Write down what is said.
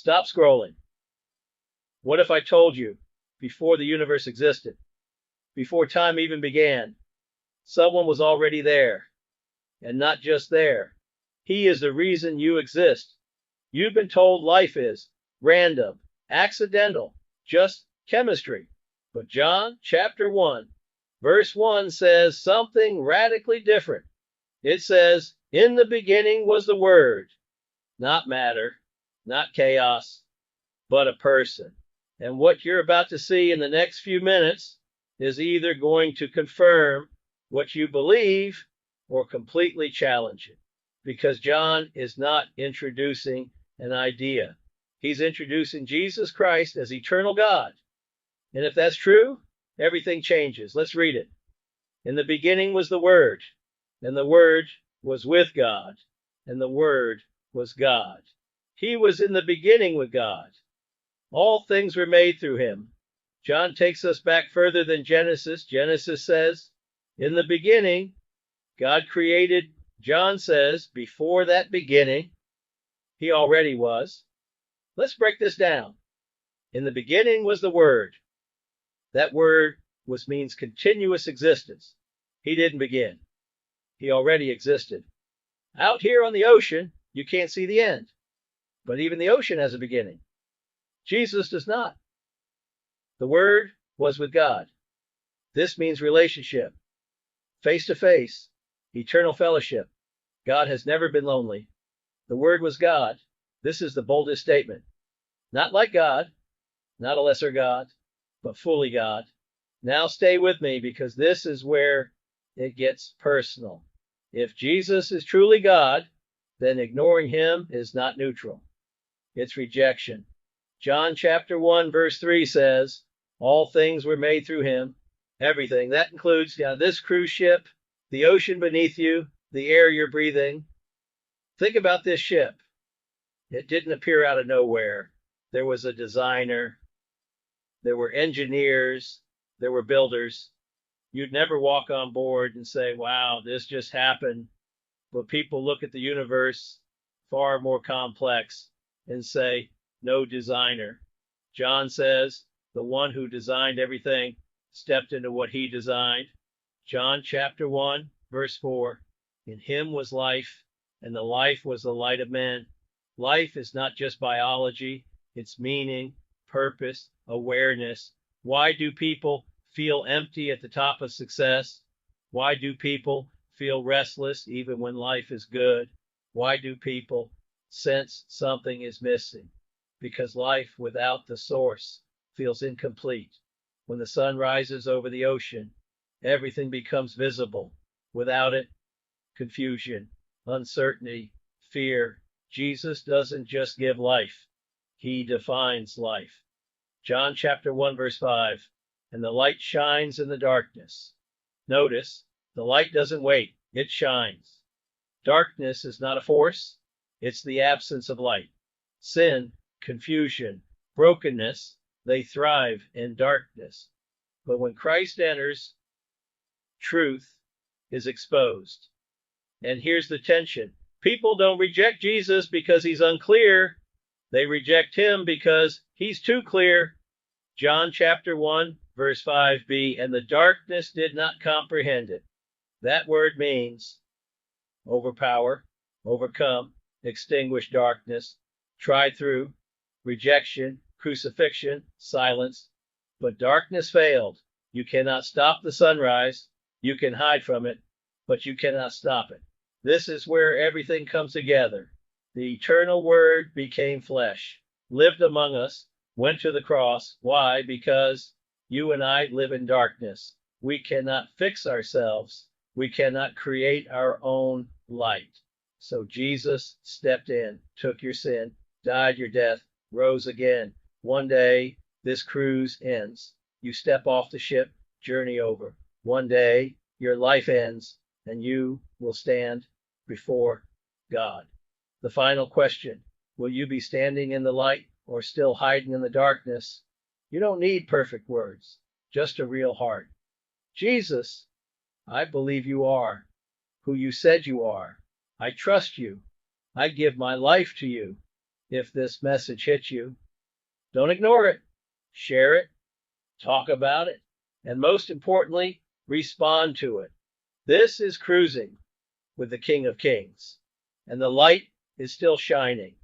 Stop scrolling. What if I told you before the universe existed, before time even began, someone was already there, and not just there. He is the reason you exist. You've been told life is random, accidental, just chemistry. But John chapter 1, verse 1 says something radically different. It says, in the beginning was the Word, not matter, not chaos, but a person. And what you're about to see in the next few minutes is either going to confirm what you believe or completely challenge it. Because John is not introducing an idea. He's introducing Jesus Christ as eternal God. And if that's true, everything changes. Let's read it. In the beginning was the Word, and the Word was with God, and the Word was God. He was in the beginning with God. All things were made through him. John takes us back further than Genesis. Genesis says, in the beginning, God created. John says, before that beginning, he already was. Let's break this down. In the beginning was the Word. That word means continuous existence. He didn't begin. He already existed. Out here on the ocean, you can't see the end. But even the ocean has a beginning. Jesus does not. The Word was with God. This means relationship, face to face, eternal fellowship. God has never been lonely. The Word was God. This is the boldest statement. Not like God, not a lesser God, but fully God. Now stay with me because this is where it gets personal. If Jesus is truly God, then ignoring him is not neutral. It's rejection. John chapter 1 verse 3 says, all things were made through him. Everything. That includes this cruise ship, the ocean beneath you, the air you're breathing. Think about this ship. It didn't appear out of nowhere. There was a designer. There were engineers. There were builders. You'd never walk on board and say, wow, this just happened. But people look at the universe far more complex and say, no designer. John says, the one who designed everything stepped into what he designed. John chapter 1, verse 4, in him was life, and the life was the light of men. Life is not just biology, it's meaning, purpose, awareness. Why do people feel empty at the top of success? Why do people feel restless even when life is good? Why do people sense something is missing? Because life without the source feels incomplete. When the sun rises over the ocean, everything becomes visible. Without it, confusion, uncertainty, fear. Jesus doesn't just give life. He defines life. John chapter 1 verse 5, and the light shines in the darkness. Notice, the light doesn't wait, it shines. Darkness is not a force, it's the absence of light. Sin, confusion, brokenness, they thrive in darkness. But when Christ enters, truth is exposed. And here's the tension. People don't reject Jesus because he's unclear. They reject him because he's too clear. John chapter 1, verse 5b, and the darkness did not comprehend it. That word means overpower, overcome, extinguish darkness, try through, rejection, crucifixion, silence. But darkness failed. You cannot stop the sunrise. You can hide from it, but you cannot stop it. This is where everything comes together. The eternal Word became flesh, lived among us, went to the cross. Why? Because you and I live in darkness. We cannot fix ourselves. We cannot create our own light. So Jesus stepped in, took your sin, died your death, rose again. One day, this cruise ends. You step off the ship, journey over. One day, your life ends, and you will stand before God. The final question, will you be standing in the light or still hiding in the darkness? You don't need perfect words, just a real heart. Jesus, I believe you are who you said you are. I trust you. I give my life to you. If this message hits you, don't ignore it. Share it, talk about it, and most importantly, respond to it. This is Cruising with the King of Kings, and the light is still shining.